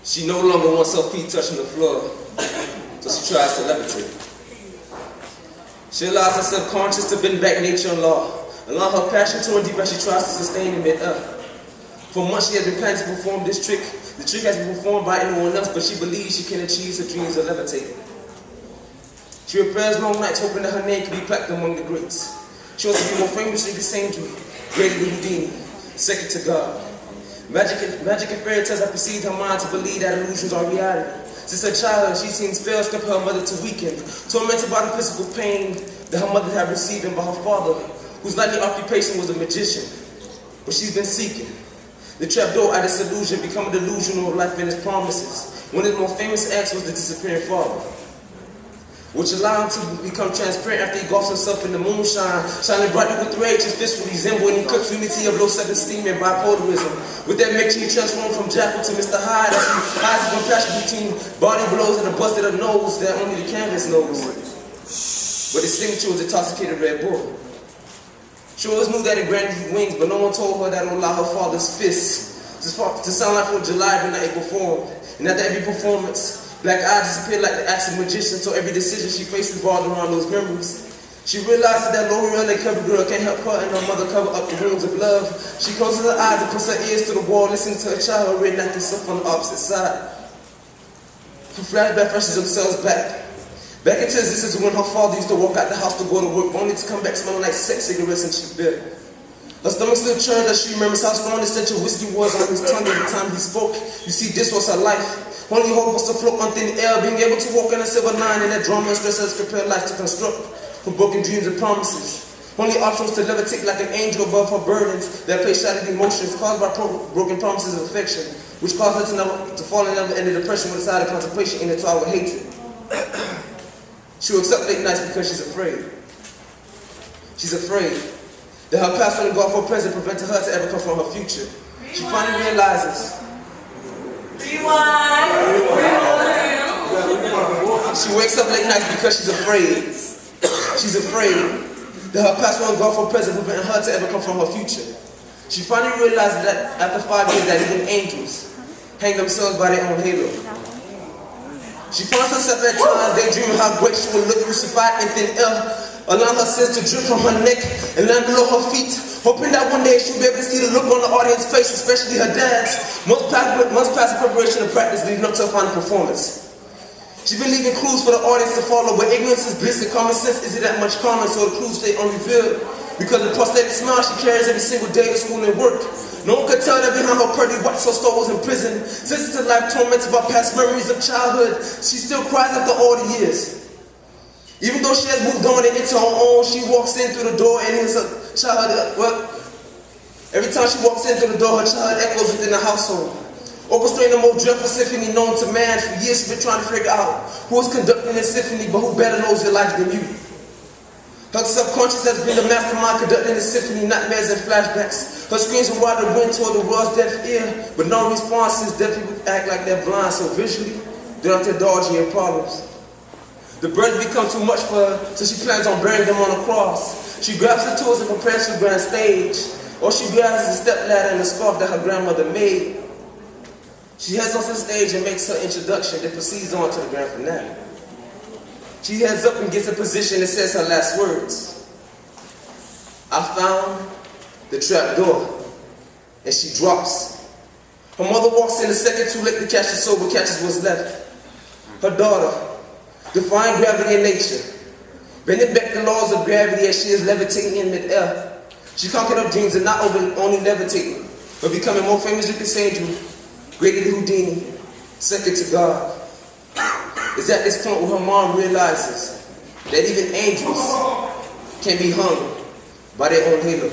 She no longer wants her feet touching the floor, so she tries to levitate. She allows her subconscious to bend back nature and law, allow her passion to run deep as she tries to sustain in mid-air. For months she has been planning to perform this trick. The trick has been performed by anyone else, but she believes she can achieve her dreams of levitating. She prepares long nights hoping that her name can be plaqued among the greats. She wants to be more famous than Cassandra, greater than Houdini, second to God. Magic and fairy tales have perceived her mind to believe that illusions are reality. Since her childhood, she's seen spells compel her mother to weaken, tormented by the physical pain that her mother had received by her father, whose likely occupation was a magician. But she's been seeking. The trapdoor at its illusion become a delusional of life and its promises. One of the most famous acts was the disappearing father, which allowed him to become transparent after he engulfs himself in the moonshine, shining brightly with rage. His fist will resemble any cooked unity of low self-esteem and bipolarism. With that mixture, he transformed from Jackal to Mr. Hyde as he hides his compassion between body blows and a busted up nose that only the canvas knows. But his signature was intoxicated red bull. She always knew that it granted you wings, but no one told her that it would allow her father's fists to sound like 4th of July every night it performed. And after every performance, black eyes disappeared like the acts of magician, so every decision she faced revolved around those memories. She realizes that L'Oreal covered girl can't help her and her mother cover up the wounds of love. She closes her eyes and puts her ears to the wall, listening to her child reenact herself on the opposite side. Her flashback flashes themselves back into existence when her father used to walk out the house to go to work, only to come back smelling like sex cigarettes and cheap beer. Her stomach still churns as she remembers how strong the stench of whiskey was on his tongue every time he spoke. You see, this was her life. Only hope was to float on thin air, being able to walk in a silver line, and that drama and stress has prepared life to construct from broken dreams and promises. Only option was to levitate like an angel above her burdens that place shattered emotions caused by broken promises of affection, which caused her to fall in love and end depression with a side of contemplation in into our hatred. She wakes up late nights because she's afraid. She's afraid that her past will engulf her present, preventing her to ever come from her future. She finally realizes. She wakes up late nights because she's afraid. She's afraid that her past will engulf her present, preventing her to ever come from her future. She finally realizes that after 5 years that even angels hang themselves by their own halo. She finds herself at times daydreaming how great she will look crucified in thin air, allowing her sins to drip from her neck and land below her feet, hoping that one day she'll be able to see the look on the audience's face, especially her dad's. Months past preparation and practice leading up to her final performance. She's been leaving clues for the audience to follow, but ignorance is bliss and common sense isn't that much common, so the clues stay unrevealed. Because of the prosthetic smile she carries every single day to school and work. No one could tell that behind her pretty white soul store was in prison. Sentenced to life tormented by past memories of childhood, she still cries after all the years. Even though she has moved on and into her own, she walks in through the door and hears her childhood. Well, every time she walks in through the door, her child echoes within the household. Orchestrating the most dreadful symphony known to man. For years she's been trying to figure out who is conducting this symphony, but who better knows your life than you. Her subconscious has been the mastermind conducting the symphony, nightmares and flashbacks. Her screams will ride the wind toward the world's deaf ear, but no responses. Deaf people act like they're blind, so visually, they're out there dodging your problems. The burdens become too much for her, so she plans on burying them on a cross. She grabs her tools and prepares for the grand stage, or she grabs the step ladder and the scarf that her grandmother made. She heads onto the stage and makes her introduction, then proceeds on to the grand finale. She heads up and gets a position and says her last words. I found the trap door, and she drops. Her mother walks in a second too late to catch the soul, but catches what's left. Her daughter, defying gravity and nature, bending back the laws of gravity as she is levitating in mid-air. She conquered her dreams and not only levitating, but becoming more famous than Cassandra, greater than Houdini, second to God. It's at this point where her mom realizes that even angels can be hung by their own halo.